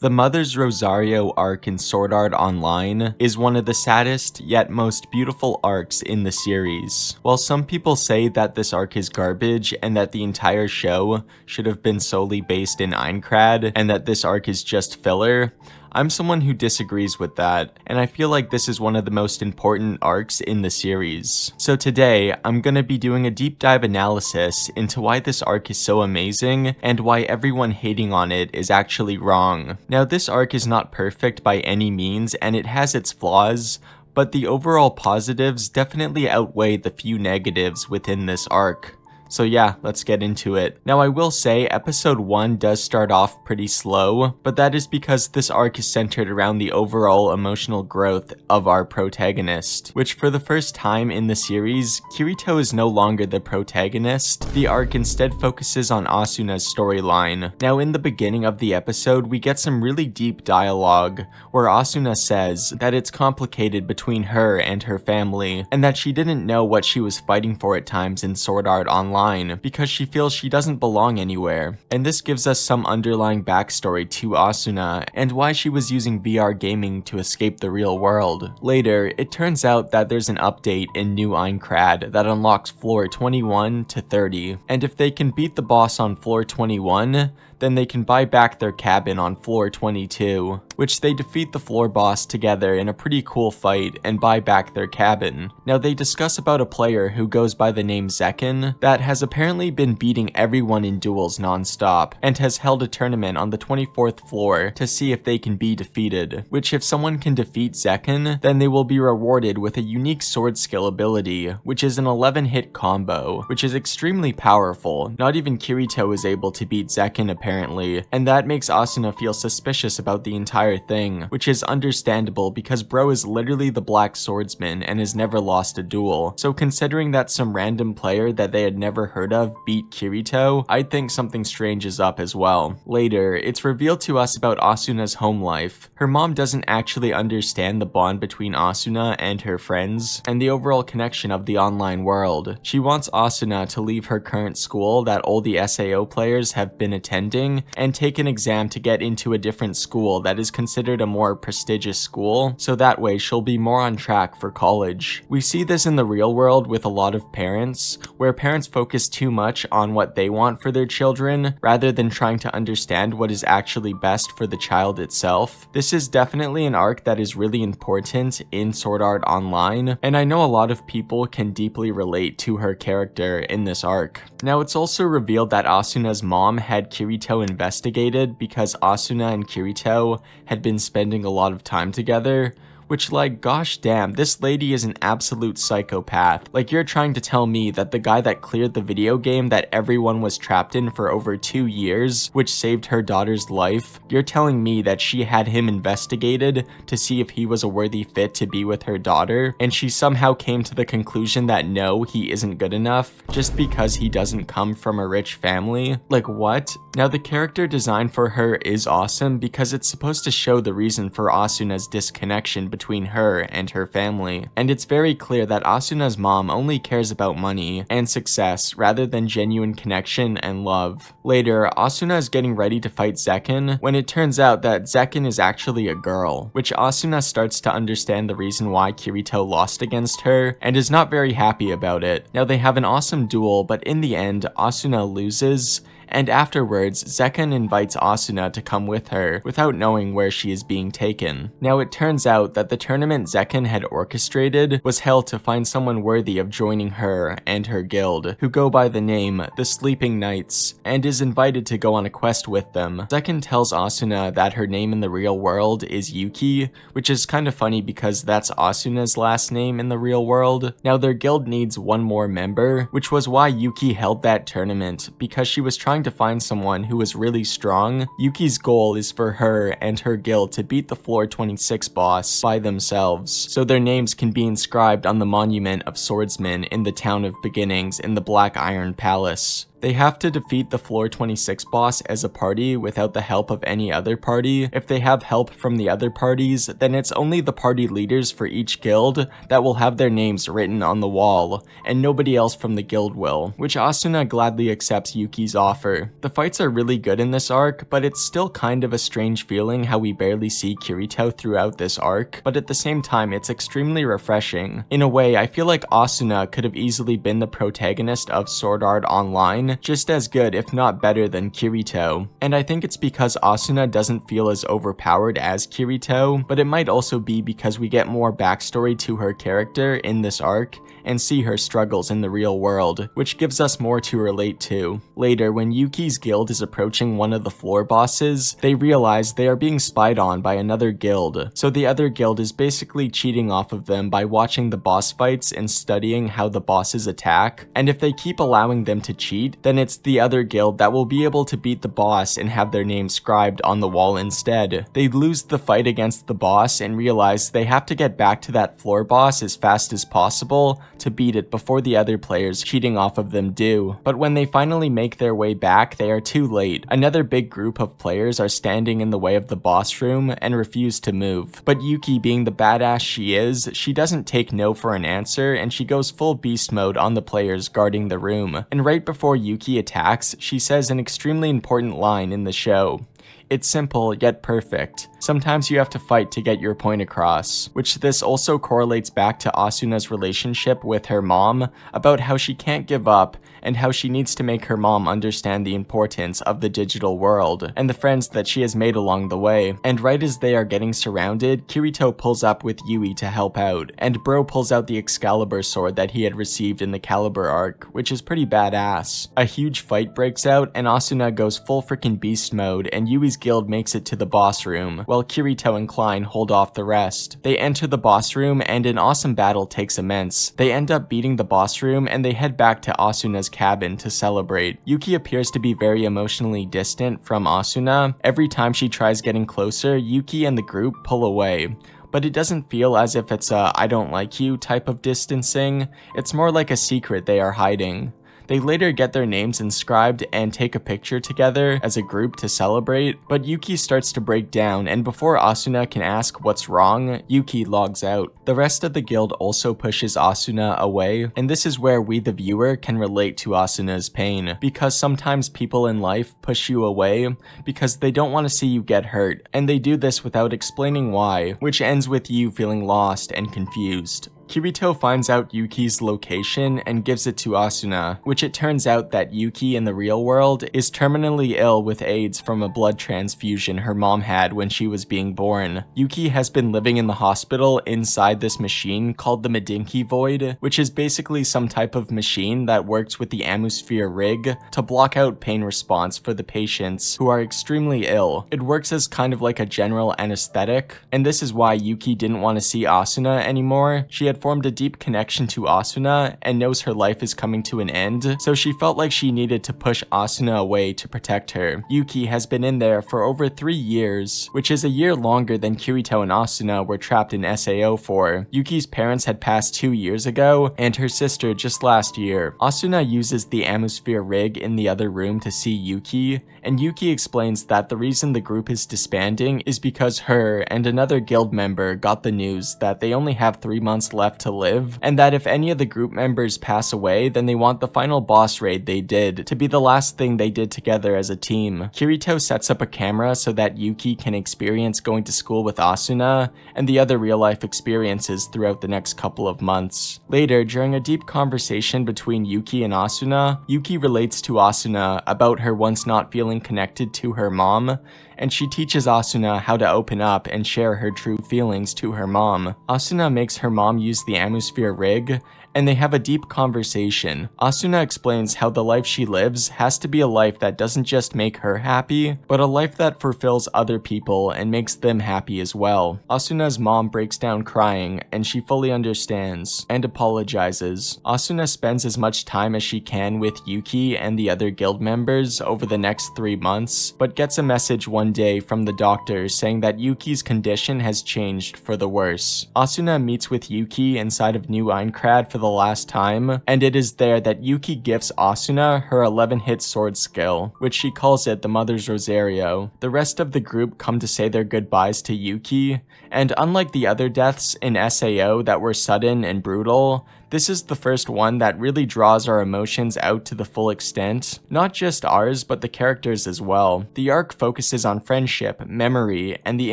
The Mother's Rosario arc in Sword Art Online is one of the saddest yet most beautiful arcs in the series. While some people say that this arc is garbage and that the entire show should have been solely based in Aincrad and that this arc is just filler, I'm someone who disagrees with that, and I feel like this is one of the most important arcs in the series. So today, I'm gonna be doing a deep dive analysis into why this arc is so amazing, and why everyone hating on it is actually wrong. Now, this arc is not perfect by any means, and it has its flaws, but the overall positives definitely outweigh the few negatives within this arc. So yeah, let's get into it. Now I will say episode 1 does start off pretty slow, but that is because this arc is centered around the overall emotional growth of our protagonist, which for the first time in the series, Kirito is no longer the protagonist. The arc instead focuses on Asuna's storyline. Now in the beginning of the episode, we get some really deep dialogue, where Asuna says that it's complicated between her and her family, and that she didn't know what she was fighting for at times in Sword Art Online, because she feels she doesn't belong anywhere. And this gives us some underlying backstory to Asuna and why she was using VR gaming to escape the real world. Later, it turns out that there's an update in New Aincrad that unlocks floor 21 to 30, and if they can beat the boss on floor 21, then they can buy back their cabin on floor 22, which they defeat the floor boss together in a pretty cool fight and buy back their cabin. Now they discuss about a player who goes by the name Zekken that has apparently been beating everyone in duels non-stop and has held a tournament on the 24th floor to see if they can be defeated, which if someone can defeat Zekken, then they will be rewarded with a unique sword skill ability, which is an 11-hit combo, which is extremely powerful. Not even Kirito is able to beat Zekken apparently, and that makes Asuna feel suspicious about the entire thing, which is understandable because bro is literally the black swordsman and has never lost a duel. So considering that some random player that they had never heard of beat Kirito, I'd think something strange is up as well. Later, it's revealed to us about Asuna's home life. Her mom doesn't actually understand the bond between Asuna and her friends, and the overall connection of the online world. She wants Asuna to leave her current school that all the SAO players have been attending and take an exam to get into a different school that is considered a more prestigious school, so that way she'll be more on track for college. We see this in the real world with a lot of parents, where parents focus too much on what they want for their children, rather than trying to understand what is actually best for the child itself. This is definitely an arc that is really important in Sword Art Online, and I know a lot of people can deeply relate to her character in this arc. Now it's also revealed that Asuna's mom had Kirito investigated because Asuna and Kirito had been spending a lot of time together, which, like, gosh damn, this lady is an absolute psychopath. Like, you're trying to tell me that the guy that cleared the video game that everyone was trapped in for over 2 years, which saved her daughter's life, you're telling me that she had him investigated to see if he was a worthy fit to be with her daughter, and she somehow came to the conclusion that no, he isn't good enough, just because he doesn't come from a rich family? Like, what? Now, the character design for her is awesome because it's supposed to show the reason for Asuna's disconnection between her and her family, and it's very clear that Asuna's mom only cares about money and success rather than genuine connection and love. Later, Asuna is getting ready to fight Zekken when it turns out that Zekken is actually a girl, which Asuna starts to understand the reason why Kirito lost against her and is not very happy about it. Now they have an awesome duel, but in the end, Asuna loses, and afterwards, Zekken invites Asuna to come with her, without knowing where she is being taken. Now it turns out that the tournament Zekken had orchestrated was held to find someone worthy of joining her and her guild, who go by the name the Sleeping Knights, and is invited to go on a quest with them. Zekken tells Asuna that her name in the real world is Yuki, which is kind of funny because that's Asuna's last name in the real world. Now their guild needs one more member, which was why Yuki held that tournament, because she was trying to find someone who was really strong. Yuki's goal is for her and her guild to beat the floor 26 boss by themselves, so their names can be inscribed on the monument of swordsmen in the town of beginnings in the Black Iron Palace. They have to defeat the Floor 26 boss as a party without the help of any other party. If they have help from the other parties, then it's only the party leaders for each guild that will have their names written on the wall, and nobody else from the guild will, which Asuna gladly accepts Yuki's offer. The fights are really good in this arc, but it's still kind of a strange feeling how we barely see Kirito throughout this arc, but at the same time it's extremely refreshing. In a way, I feel like Asuna could have easily been the protagonist of Sword Art Online, just as good if not better than Kirito. And I think it's because Asuna doesn't feel as overpowered as Kirito, but it might also be because we get more backstory to her character in this arc and see her struggles in the real world, which gives us more to relate to. Later, when Yuki's guild is approaching one of the floor bosses, they realize they are being spied on by another guild, so the other guild is basically cheating off of them by watching the boss fights and studying how the bosses attack, and if they keep allowing them to cheat, then it's the other guild that will be able to beat the boss and have their name scribed on the wall instead. They lose the fight against the boss and realize they have to get back to that floor boss as fast as possible to beat it before the other players cheating off of them do. But when they finally make their way back, they are too late. Another big group of players are standing in the way of the boss room and refuse to move. But Yuki, being the badass she is, she doesn't take no for an answer and she goes full beast mode on the players guarding the room. And right before Yuki attacks, she says an extremely important line in the show. It's simple, yet perfect. Sometimes you have to fight to get your point across, which this also correlates back to Asuna's relationship with her mom, about how she can't give up, and how she needs to make her mom understand the importance of the digital world, and the friends that she has made along the way. And right as they are getting surrounded, Kirito pulls up with Yui to help out, and Bro pulls out the Excalibur sword that he had received in the Caliber arc, which is pretty badass. A huge fight breaks out, and Asuna goes full freaking beast mode, and Yui's guild makes it to the boss room, while Kirito and Klein hold off the rest. They enter the boss room, and an awesome battle takes immense. They end up beating the boss room, and they head back to Asuna's cabin to celebrate. Yuki appears to be very emotionally distant from Asuna. Every time she tries getting closer, Yuki and the group pull away. But it doesn't feel as if it's a "I don't like you" type of distancing. It's more like a secret they are hiding. They later get their names inscribed and take a picture together as a group to celebrate, but Yuki starts to break down, and before Asuna can ask what's wrong, Yuki logs out. The rest of the guild also pushes Asuna away, and this is where we the viewer can relate to Asuna's pain, because sometimes people in life push you away because they don't want to see you get hurt, and they do this without explaining why, which ends with you feeling lost and confused. Kirito finds out Yuki's location and gives it to Asuna, which it turns out that Yuki in the real world is terminally ill with AIDS from a blood transfusion her mom had when she was being born. Yuki has been living in the hospital inside this machine called the Medinki Void, which is basically some type of machine that works with the Amusphere rig to block out pain response for the patients who are extremely ill. It works as kind of like a general anesthetic, and this is why Yuki didn't want to see Asuna anymore. She had formed a deep connection to Asuna and knows her life is coming to an end, so she felt like she needed to push Asuna away to protect her. Yuki has been in there for over 3 years, which is a year longer than Kirito and Asuna were trapped in SAO for. Yuki's parents had passed 2 years ago, and her sister just last year. Asuna uses the Amusphere rig in the other room to see Yuki, and Yuki explains that the reason the group is disbanding is because her and another guild member got the news that they only have 3 months left to live, and that if any of the group members pass away, then they want the final boss raid they did to be the last thing they did together as a team. Kirito sets up a camera so that Yuki can experience going to school with Asuna and the other real-life experiences throughout the next couple of months. Later, during a deep conversation between Yuki and Asuna, Yuki relates to Asuna about her once not feeling connected to her mom, and she teaches Asuna how to open up and share her true feelings to her mom. Asuna makes her mom use the Amusphere rig, and they have a deep conversation. Asuna explains how the life she lives has to be a life that doesn't just make her happy, but a life that fulfills other people and makes them happy as well. Asuna's mom breaks down crying, and she fully understands and apologizes. Asuna spends as much time as she can with Yuki and the other guild members over the next 3 months, but gets a message one day from the doctor saying that Yuki's condition has changed for the worse. Asuna meets with Yuki inside of New Aincrad for the the last time, and it is there that Yuki gifts Asuna her 11-hit sword skill, which she calls it the Mother's Rosario. The rest of the group come to say their goodbyes to Yuki, and unlike the other deaths in SAO that were sudden and brutal, this is the first one that really draws our emotions out to the full extent. Not just ours, but the characters as well. The arc focuses on friendship, memory, and the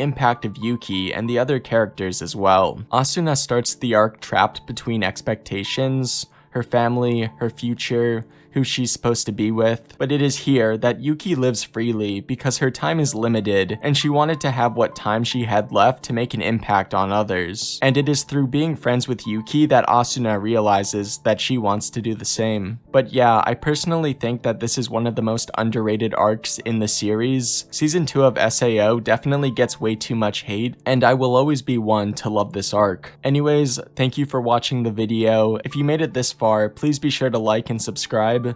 impact of Yuki and the other characters as well. Asuna starts the arc trapped between expectations, her family, her future, who she's supposed to be with, but it is here that Yuki lives freely because her time is limited and she wanted to have what time she had left to make an impact on others. And it is through being friends with Yuki that Asuna realizes that she wants to do the same. But yeah, I personally think that this is one of the most underrated arcs in the series. Season 2 of SAO definitely gets way too much hate, and I will always be one to love this arc. Anyways, thank you for watching the video. If you made it this far, please be sure to like and subscribe.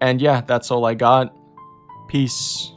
And yeah, that's all I got. Peace.